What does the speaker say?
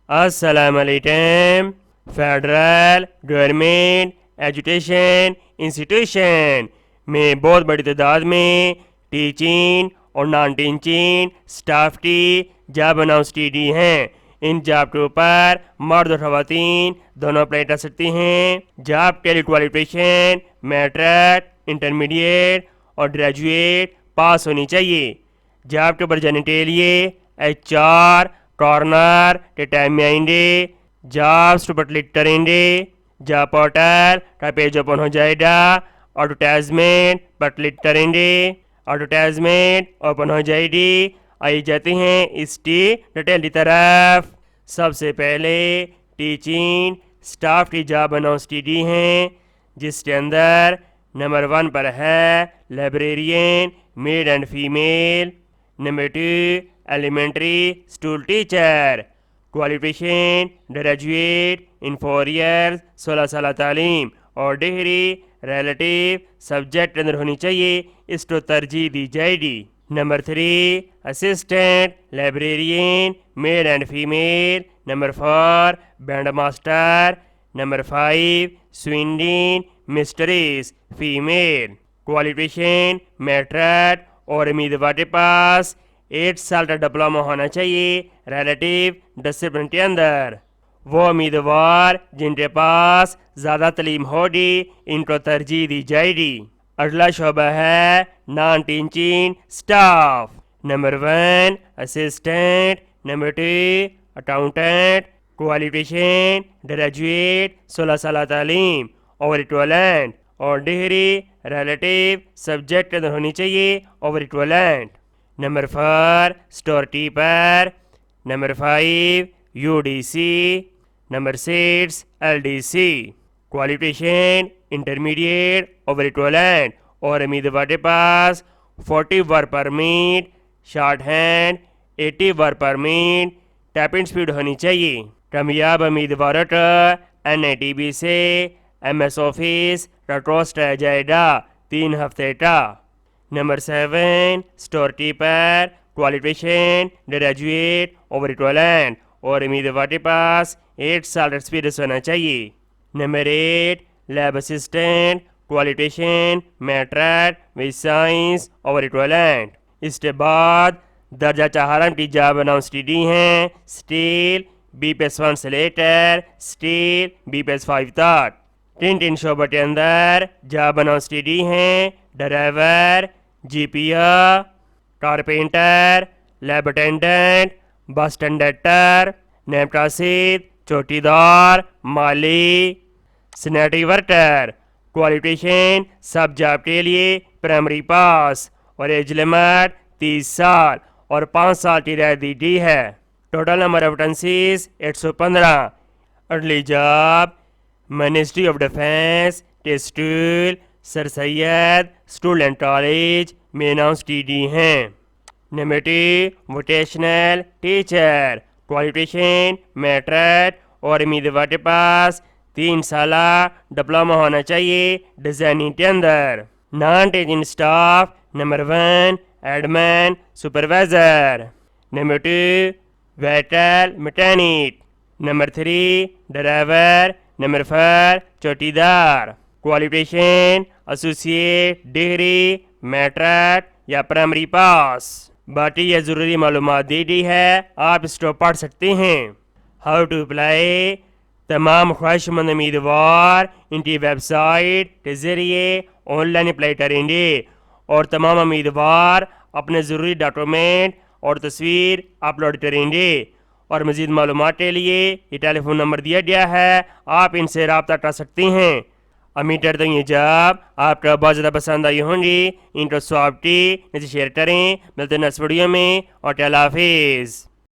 अस्सलाम वालेकुम। Federal government education institution में बहुत बड़ी तादाद में टीचिंग और नॉन टीचिंग स्टाफ की जॉब अनाउंस की हैं। इन जॉब के ऊपर मर्द और ख़वातीन दोनों अप्लाई कर सकती हैं। जॉब के लिए क्वालिफिकेशन मैट्रिक, इंटरमीडिएट और ग्रेजुएट पास होनी चाहिए। जॉब के ऊपर जाने के लिए HR कॉर्नर के टाइम में आएंगे। जॉब्स पर क्लिक करेंगे। जॉब पोर्टल का पेज ओपन हो जाएगा। एडवर्टाइजमेंट पर क्लिक करेंगे। एडवर्टाइजमेंट ओपन हो जाएगी। आई जाते हैं इसकी डिटेल की तरफ। सबसे पहले टीचिंग स्टाफ की जॉब अनाउंस की गई हैं, जिसके अंदर नंबर 1 पर है librarian male and female. Number 2 elementary school teacher. Qualification graduate in 4 years 16 साल तालीम और डिग्री रिलेटिव सब्जेक्ट के अंदर होनी चाहिए। इसको तरजीह दी जाएगी। Number 3 assistant librarian male and female. Number 4 band master. Number 5 स्विंडिंग मिस्ट्रेस फीमेल। क्वालिफिकेशन मैट्रिक और उम्मीदवार के पास 8 साल का डिप्लोमा होना चाहिए रिलेटिव डिसिप्लिन के अंदर। वो उम्मीदवार जिनके पास ज़्यादा तालीम होगी इनको तरजीह दी जाएगी। अगला शोबा है non teaching staff. Number 1 assistant. Number 2 accountant. Qualification graduate 16 साल तालीम और इक्वलेंट और डिग्री रिलेटिव सब्जेक्ट के अंदर होनी चाहिए और equivalent. Number 4 store keeper. Number 5 UDC। Number 6 LDC। Qualification intermediate और इक्वलेंट और उम्मीदवार के पास 40 work permit, short hand 80 work permit, typing speed होनी चाहिए। कामयाब उम्मीदवारों का NITB से MS ऑफिस का कोर्स रह जाएगा 3 हफ्ते का। Number 7 storekeeper. Qualification graduate और इक्वलेंट और उम्मीदवार के पास 8 साल एक्सपीरियंस होना चाहिए। Number 8 lab assistant. Qualification matric with science और इक्वलेंट। इसके बाद दर्जा चाहरम की जॉब अनाउंस की गई हैं। स्टील B+1 से लेकर स्टील B+5 तक। 3 शोबों के अंदर जॉब अनाउंस की गई हैं। Driver, GPO, carpenter, lab attendant, bus conductor, नेम कासिद, चौकीदार, माली, सैनिटरी वर्कर। क्वालिफिकेशन सब जॉब के लिए प्राइमरी पास और एज लिमिट 30 साल और 5 साल की रियायत दी गई है। Total number of vacancies 815। अगली जॉब मिनिस्ट्री ऑफ डिफेंस के school sir Syed student college में अनाउंस की गई हैं। Number 2 vocational teacher. Qualification matric और उम्मीदवार के पास 3 साल डिप्लोमा होना चाहिए डिज़ाइनिंग के अंदर। Non teaching staff. Number 1 admin supervisor. Number 2 waiter mechanic. Number 3 driver. Number 4 चौकीदार। क्वालिफिकेशन एसोसिएट डिग्री मैट्रिक या प्राइमरी पास। बाकी यह ज़रूरी मालूमात दी गई है, आप इसको पढ़ सकते हैं। How to apply. तमाम ख्वाहिशमंद उम्मीदवार इनकी वेबसाइट के ज़रिए ऑनलाइन अप्लाई करेंगे और तमाम उम्मीदवार अपने ज़रूरी डॉक्यूमेंट और तस्वीर अपलोड करेंगे। और मज़ीद मालूमात के लिए ये टेलीफोन नंबर दिया गया है, आप इनसे रब्ता कर सकते हैं। उम्मीद करता हूँ ये जॉब आपका बहुत ज़्यादा पसंद आई होंगी। इनको स्वाब की नीचे शेयर करें। मिलते हैं नेक्स्ट वीडियो में और अल्लाह हाफिज़।